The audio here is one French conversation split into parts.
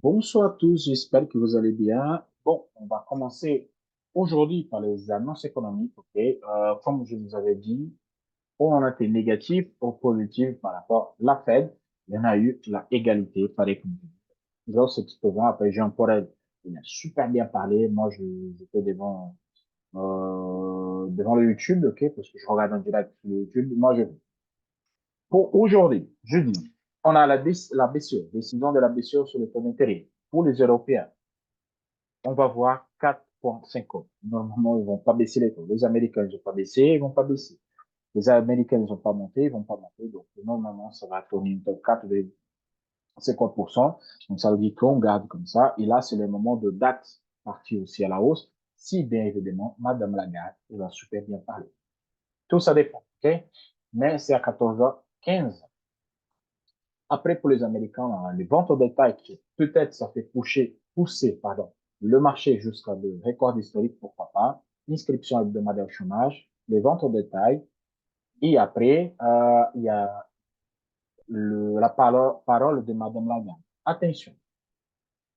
Bonsoir à tous, j'espère que vous allez bien. Bon, on va commencer aujourd'hui par les annonces économiques. Ok. Comme je vous avais dit, on en a été négatif ou positif par rapport à la Fed. Il y en a eu la égalité par économie. Donc, c'est exposant. Après, Jean Paul, il a super bien parlé. Moi, j'étais devant le YouTube, ok, parce que je regarde en direct sur le YouTube. Pour aujourd'hui, jeudi, on a la BCE, décision de la BCE sur le taux d'intérêt. Pour les Européens, on va voir 4,50. Normalement, ils vont pas baisser les taux. Les Américains, ils vont pas baisser, ils vont pas baisser. Les Américains, ils vont pas monter, ils vont pas monter. Donc, normalement, ça va tourner entre 4,50%. Donc, ça veut dire qu'on garde comme ça. Et là, c'est le moment de date partir aussi à la hausse. Si, bien évidemment, Madame Lagarde, elle va super bien parler. Tout ça dépend, ok? Mais c'est à 14h15. Après, pour les Américains, les ventes au détail, qui peut-être ça fait pousser, pardon, le marché jusqu'à de records historiques, pourquoi pas, inscription hebdomadaire au chômage, les ventes au détail, et après, il y a la parole de Madame Lagarde. Attention,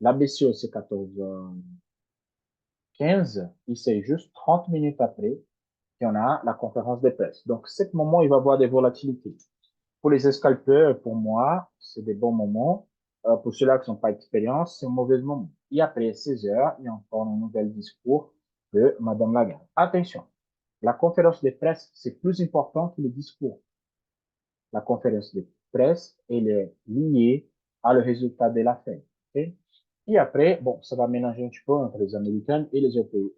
la BCE, c'est 14h15, et c'est juste 30 minutes après qu'il y en a la conférence de presse. Donc, ce moment, il va y avoir des volatilités. Pour les scalpeurs, pour moi, c'est des bons moments. Pour ceux-là qui n'ont pas d'expérience, c'est un mauvais moment. Et après 16 heures, il y a encore un nouvel discours de Madame Lagarde. Attention, la conférence de presse, c'est plus important que le discours. La conférence de presse, elle est liée à le résultat de la fête. Okay? Et après, bon, ça va mélanger un petit peu entre les Américains et les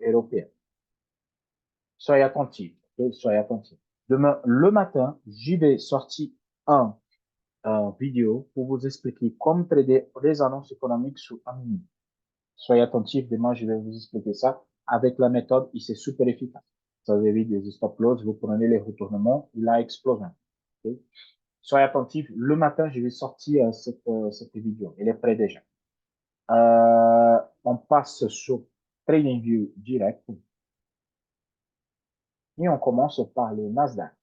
Européens. Soyez attentifs. Okay? Soyez attentifs. Demain, le matin, j'y vais sortir un vidéo pour vous expliquer comment trader les annonces économiques sur un minute. Soyez attentifs, demain je vais vous expliquer ça avec la méthode et c'est super efficace. Ça vous évite des stop loss, vous prenez les retournements, il a explosé. Okay? Soyez attentifs, le matin je vais sortir cette vidéo, elle est prête déjà. On passe sur TradingView direct et on commence par le Nasdaq.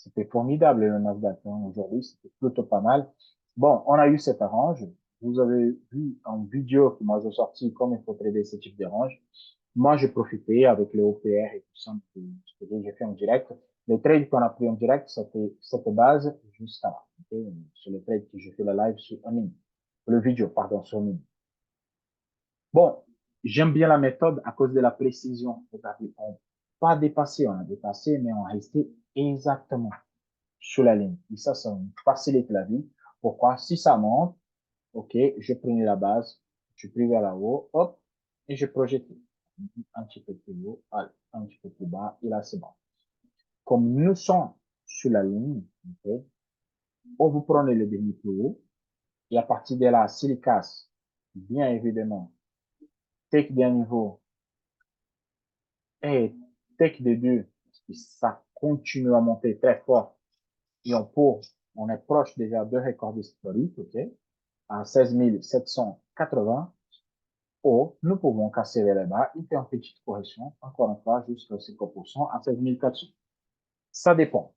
C'était formidable le Nasdaq hein, aujourd'hui, c'était plutôt pas mal. Bon, on a eu cet range. Vous avez vu en vidéo que moi j'ai sorti comme il faut trader ce type de range. Moi, j'ai profité avec les OPR et tout ça que j'ai fait en direct. Les trades qu'on a pris en direct, c'était cette base juste là. Okay? Sur le trade que j'ai fait le live sur un minute. Le vidéo, pardon, sur un minute. Bon, j'aime bien la méthode à cause de la précision. C'est-à-dire, on pas dépassé, on a dépassé, mais on a resté exactement sur la ligne. Et ça me facilite la vie. Pourquoi? Si ça monte, OK, je prenais la base, je pris vers la haut, hop, et je projetais. Un petit peu plus haut, allez, un petit peu plus bas, et là, c'est bon. Comme nous sommes sur la ligne, OK, on vous prenez le demi plus haut, et à partir de là, s'il casse, bien évidemment, take d'un niveau et take de deux, ça continue à monter très fort, et on est proche déjà de records historiques, OK, à 16 780, ou nous pouvons casser vers le bas et faire une petite correction, encore une fois, jusqu'à 50% à 16 400. Ça dépend.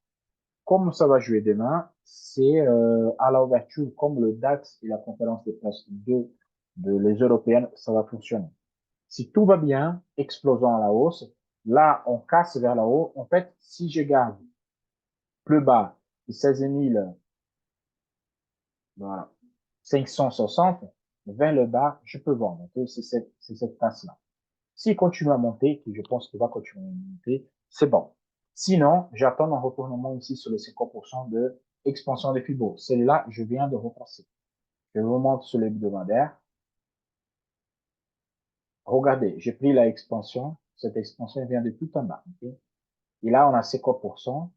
Comme ça va jouer demain, c'est à l'ouverture, comme le DAX et la conférence de presse de les européennes, ça va fonctionner. Si tout va bien, explosant à la hausse, là, on casse vers la haut. En fait, si je garde plus bas de 16 000, voilà, 560, vers le bas, je peux vendre. Okay? C'est cette tasse-là. S'il continue à monter, que je pense qu'il va continuer à monter, c'est bon. Sinon, j'attends un retournement ici sur les 50% de expansion des Fibos. Celle-là, je viens de retracer. Je vous montre sur l'hebdomadaire. Regardez, j'ai pris la expansion. Cette expansion vient de tout en bas. Okay? Et là, on a 50%.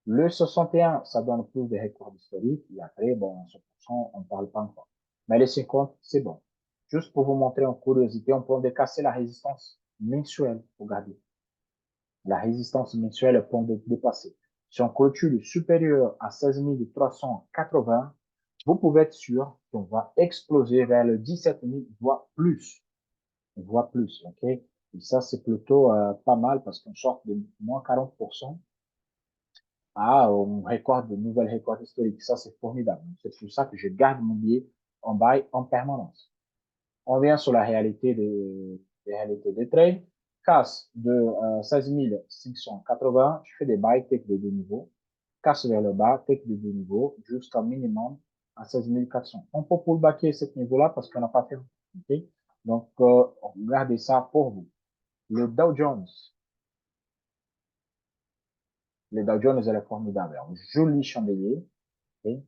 Le 61, ça donne plus de records historiques. Et après, bon, 100%, on ne parle pas encore. Mais les 50, c'est bon. Juste pour vous montrer en curiosité, on peut casser la résistance mensuelle. Regardez. La résistance mensuelle est point de dépasser. Si on clôture supérieur à 16 380, vous pouvez être sûr qu'on va exploser vers le 17 000, voire plus, ok? Et ça, c'est plutôt pas mal parce qu'on sort de moins 40% à un record de nouvelles records historiques. Ça, c'est formidable. C'est pour ça que je garde mon billet en buy en permanence. On vient sur la réalité des trades. Casse de 16 580, je fais des buy, take de deux niveaux. Casse vers le bas, take de deux niveaux, jusqu'à minimum à 16 400. On peut pullbacker ce niveau-là parce qu'on n'a pas fait. Okay? Donc, regardez ça pour vous. Le Dow Jones, elle est formidable. Un joli chandelier. Okay?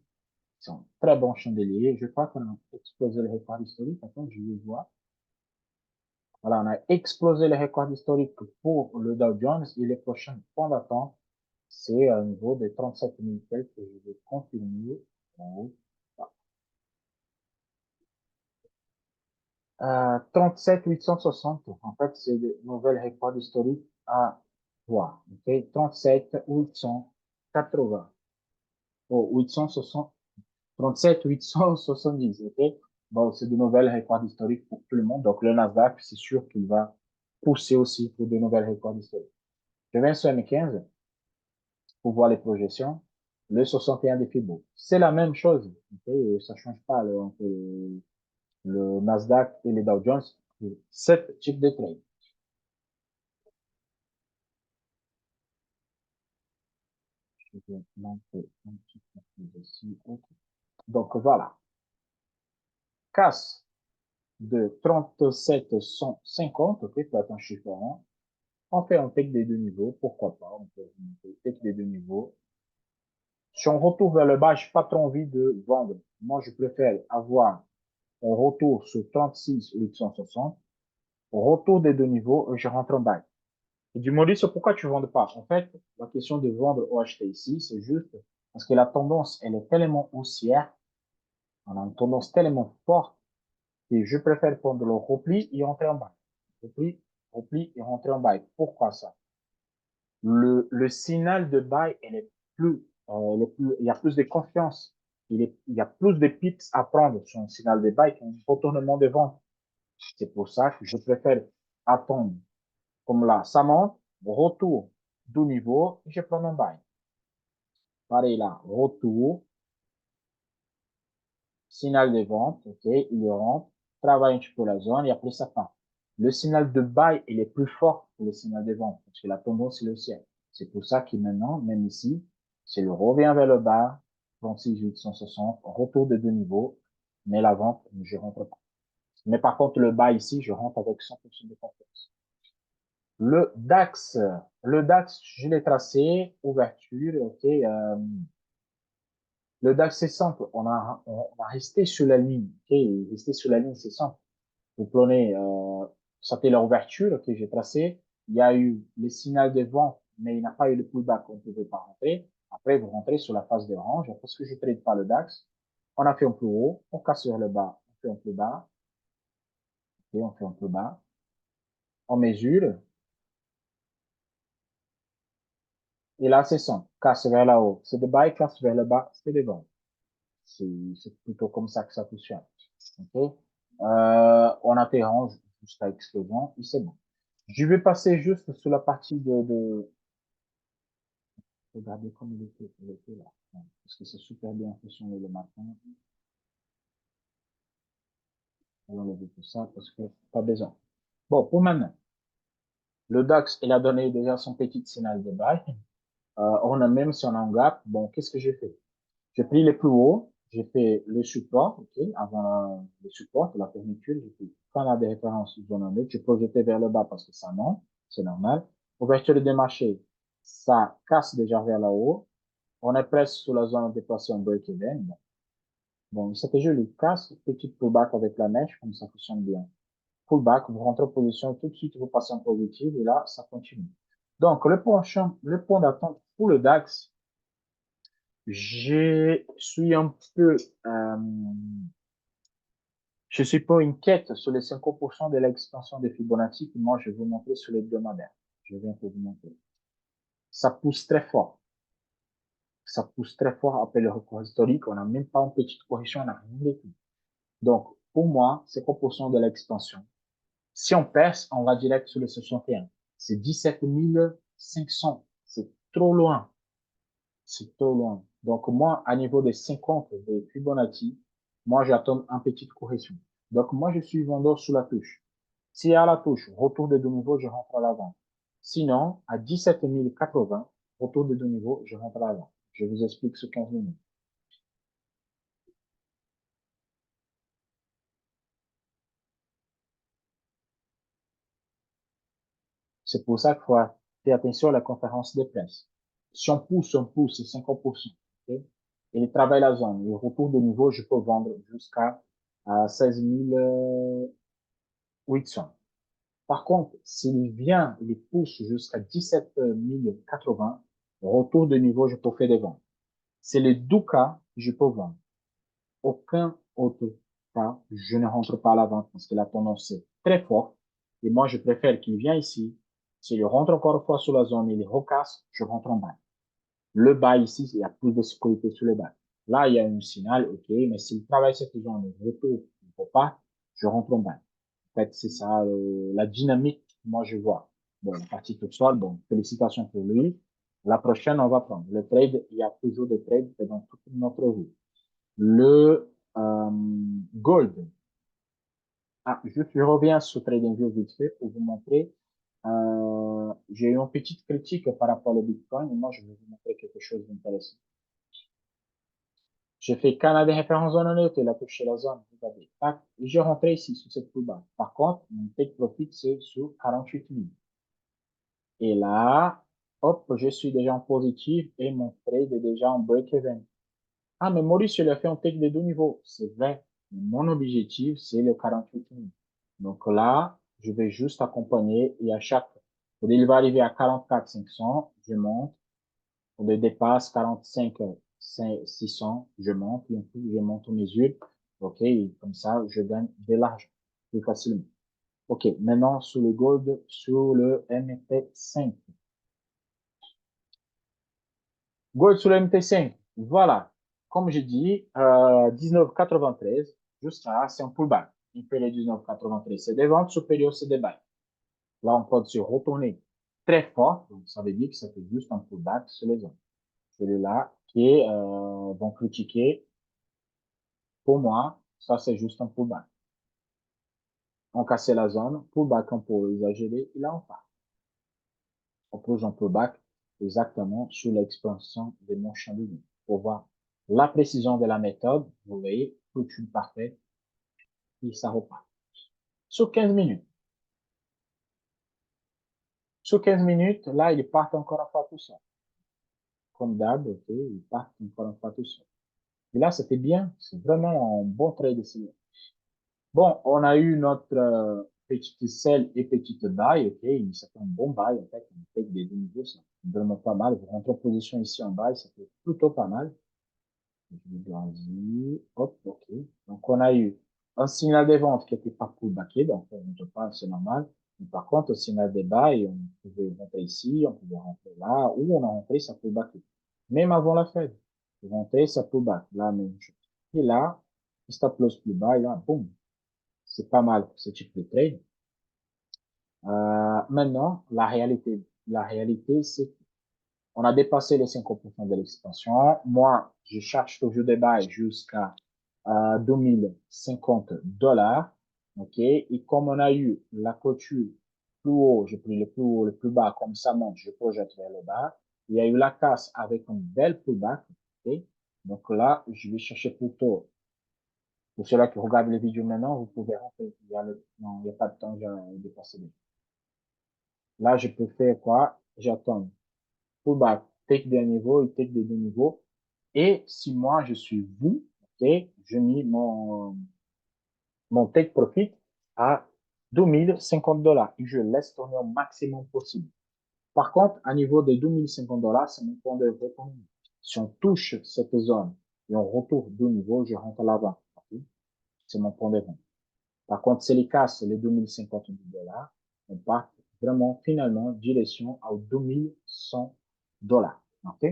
C'est un très bon chandelier. Je crois qu'on a explosé le record historique. Attends, je vais voir. Voilà, on a explosé le record historique pour le Dow Jones et les prochains points d'attente, c'est au niveau de 37 000 quelques que je vais continuer. En 37 860. En fait, c'est le nouvel record historique à voir. Okay? 37 880. Oh, 860, 37 870. Okay? Bon, c'est de nouvelles records historiques pour tout le monde. Donc, le Nasdaq, c'est sûr qu'il va pousser aussi pour de nouvelles records historiques. Je viens sur M15 pour voir les projections. Le 61 des Fibo. C'est la même chose. Okay? Ça change pas entre le Nasdaq et les Dow Jones. 7 types de trades. Je vais monter un petit peu plus ici. Okay. Donc voilà. Casse de 37,150. Ok, peut être un chiffre rond. On fait un take des deux niveaux. Pourquoi pas? On peut un take des deux niveaux. Si on retourne vers le bas, j'ai pas trop envie de vendre. Moi, je préfère avoir un retour sur 36 860. Retour des deux niveaux, je rentre en bail. Et du Maurice, pourquoi tu ne vends pas? En fait, la question de vendre ou acheter ici, c'est juste parce que la tendance, elle est tellement haussière, on a une tendance tellement forte que je préfère prendre le repli et rentrer en bail. Repli, repli et rentrer en bail. Pourquoi ça? Le signal de bail, il y a plus de confiance. Il y a plus de pips à prendre sur un signal de bail qu'un retournement de vente. C'est pour ça que je préfère attendre. Comme là, ça monte, retour du niveau, je prends mon bail. Pareil là, retour, signal de vente, ok, il rentre, travaille un petit peu la zone et après ça part. Le signal de bail, il est plus fort que le signal de vente parce que la tendance, c'est le ciel. C'est pour ça que maintenant, même ici, c'est le revient vers le bas, 36 860, retour de deux niveaux, mais la vente, je rentre pas. Mais par contre, le bas ici, je rentre avec 100% de confiance. Le DAX, je l'ai tracé, ouverture, ok. Le DAX, c'est simple, on a resté sur la ligne, ok. Rester sur la ligne, c'est simple. Vous prenez, ça fait l'ouverture, ok, j'ai tracé. Il y a eu le signal de vente, mais il n'a pas eu le pullback, on ne pouvait pas rentrer. Après, vous rentrez sur la phase de range, parce que je ne trade pas le DAX. On a fait un plus haut, on casse sur le bas, on fait un plus bas, ok, on fait un plus bas. On mesure, et là, c'est simple. Casse vers là haut, c'est de buy, casse vers le bas, c'est de vente. C'est plutôt comme ça que ça fonctionne. Okay? On interrompt jusqu'à explosion et c'est bon. Je vais passer juste sur la partie regardez comme il était là. Parce que c'est super bien fonctionné le matin. On va enlever tout ça parce que pas besoin. Bon, pour maintenant. Le DAX, il a donné déjà son petit signal de buy. On a même si on a un gap. Bon, qu'est-ce que j'ai fait? J'ai pris les plus hauts, j'ai fait le support, ok, avant le support, la fermeture, j'ai fait fin des références zone 1, j'ai projeté vers le bas parce que ça monte, c'est normal. Ouverture des marchés, ça casse déjà vers là haut. On est presque sur la zone de déplacement break-even. Bon, c'était joli. Casse, petit pullback avec la mèche, comme ça fonctionne bien. Pullback, vous rentrez en position, tout de suite, vous passez en positif, et là, ça continue. Donc, le point d'attente pour le DAX, je suis un peu, je suis pas inquiète sur les 50% de l'extension de Fibonacci que moi je vais vous montrer sur les hebdomadaires. Je viens pour vous montrer. Ça pousse très fort. Ça pousse très fort après le record historique. On n'a même pas une petite correction, on n'a rien du tout. Donc, pour moi, 50% de l'extension. Si on perce, on va direct sur le 61. C'est 17 500. C'est trop loin. C'est trop loin. Donc, moi, à niveau des 50 de Fibonacci, moi, j'attends une petite correction. Donc, moi, je suis vendeur sous la touche. Si à la touche, retour de deux niveaux, je rentre à la vente. Sinon, à 17 080, retour de deux niveaux, je rentre à la vente. Je vous explique ce 15 minutes. C'est pour ça qu'il faut faire attention à la conférence de presse. Si on pousse, c'est 50%. Okay? Et il travaille la zone. Et retour de niveau, je peux vendre jusqu'à 16 800. Par contre, s'il vient, il pousse jusqu'à 17 080, retour de niveau, je peux faire des ventes. C'est les deux cas que je peux vendre. Aucun autre cas, je ne rentre pas à la vente parce que la tendance est très forte. Et moi, je préfère qu'il vienne ici. S'il rentre encore une fois sur la zone et il recasse, je rentre en bas. Le bas ici, il y a plus de sécurité sur le bas. Là, il y a un signal, OK, mais s'il travaille cette zone, il ne peut pas, je rentre en bas. En fait, c'est ça, la dynamique, moi, je vois. Bon, la partie toute seule, bon, félicitations pour lui. La prochaine, on va prendre. Le trade, il y a toujours des trades dans toute notre vie. Le gold. Ah, je reviens sur TradingView vite fait pour vous montrer. J'ai eu une petite critique par rapport au Bitcoin. Et moi, je vais vous montrer quelque chose d'intéressant. J'ai fait Canada référence zone neutre, il a touché la zone. Regardez. Tac, et j'ai rentré ici, sur cette plus bas. Par contre, mon take profit, c'est sur 48 000. Et là, hop, je suis déjà en positif et mon trade est déjà en break-even. Ah, mais Maurice, je l'ai fait en take de deux niveaux. C'est vrai. Mon objectif, c'est le 48 000. Donc là, je vais juste accompagner et à chaque, quand il va arriver à 44 500, je monte. Quand il dépasse 45 600, je monte. Et puis, je monte aux mesures. OK. Et comme ça, je gagne de l'argent plus facilement. OK. Maintenant, sur le gold, sur le MT5. Gold sur le MT5. Voilà. Comme je dis, 19,93 jusqu'à, c'est un pullback. Inférieur 19,93. C'est des ventes, supérieur, c'est des buys. Là, on peut se retourner très fort. Donc, ça veut dire que ça fait juste un pullback sur les zones. Celui-là qui est, vont critiquer. Pour moi, ça, c'est juste un pullback. On cassait la zone, pullback un peu exagéré, et là, on part. On pose un pullback exactement sur l'expansion de mon champ de vie. Pour voir la précision de la méthode, vous voyez, clôture parfait, et ça repart. Sur 15 minutes. Sur 15 minutes, là, il part encore une fois tout seul. Comme d'hab, ok, il part encore une fois tout seul. Et là, c'était bien. C'est vraiment un bon trade ici. Bon, on a eu notre petite sell et petite buy, ok. C'était un bon buy, en fait. On fait des niveaux, c'est vraiment pas mal. Vous rentrez en position ici en buy, c'était plutôt pas mal. Je vais grandir. Hop, ok. Donc, on a eu un signal de vente qui était pas pullbacké, donc on ne pas, c'est normal. Mais par contre, au signal de buy, on pouvait rentrer ici, on pouvait rentrer là, ou on a rentré, ça pullbacké. Même avant la Fed. Rentrer, ça pullback. Là, même chose. Et là, stop loss plus bas, et là, boum. C'est pas mal pour ce type de trade. Maintenant, la réalité, c'est on a dépassé les 50% de l'expansion. Moi, je cherche toujours des bails jusqu'à 2050 $. OK? Et comme on a eu la clôture plus haut, j'ai pris le plus haut, le plus bas, comme ça monte, je projette vers le bas. Il y a eu la casse avec un bel pullback. OK? Donc là, je vais chercher plutôt, pour ceux-là qui regardent les vidéos maintenant, vous pouvez rentrer. Non, il n'y a pas de temps, j'ai dépassé. Là, je peux faire quoi? J'attends. Pullback, take des niveaux et take des deux niveaux. Et si moi, je suis vous, ok, je mets mon take profit à 2050 $. Et je laisse tourner au maximum possible. Par contre, à niveau de 2050 $, c'est mon point de retour. Si on touche cette zone et on retourne deux niveaux, je rentre à l'avant. Okay? C'est mon point de vente. Par contre, si les casse les 2050 $, on part vraiment finalement direction à 2100 $. OK?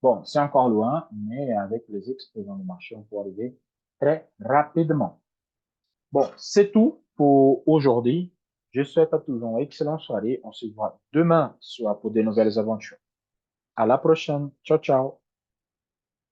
Bon, c'est encore loin, mais avec les explosions du marché, on peut arriver très rapidement. Bon, c'est tout pour aujourd'hui. Je souhaite à tous une excellente soirée. On se voit demain pour de nouvelles aventures. À la prochaine. Ciao, ciao.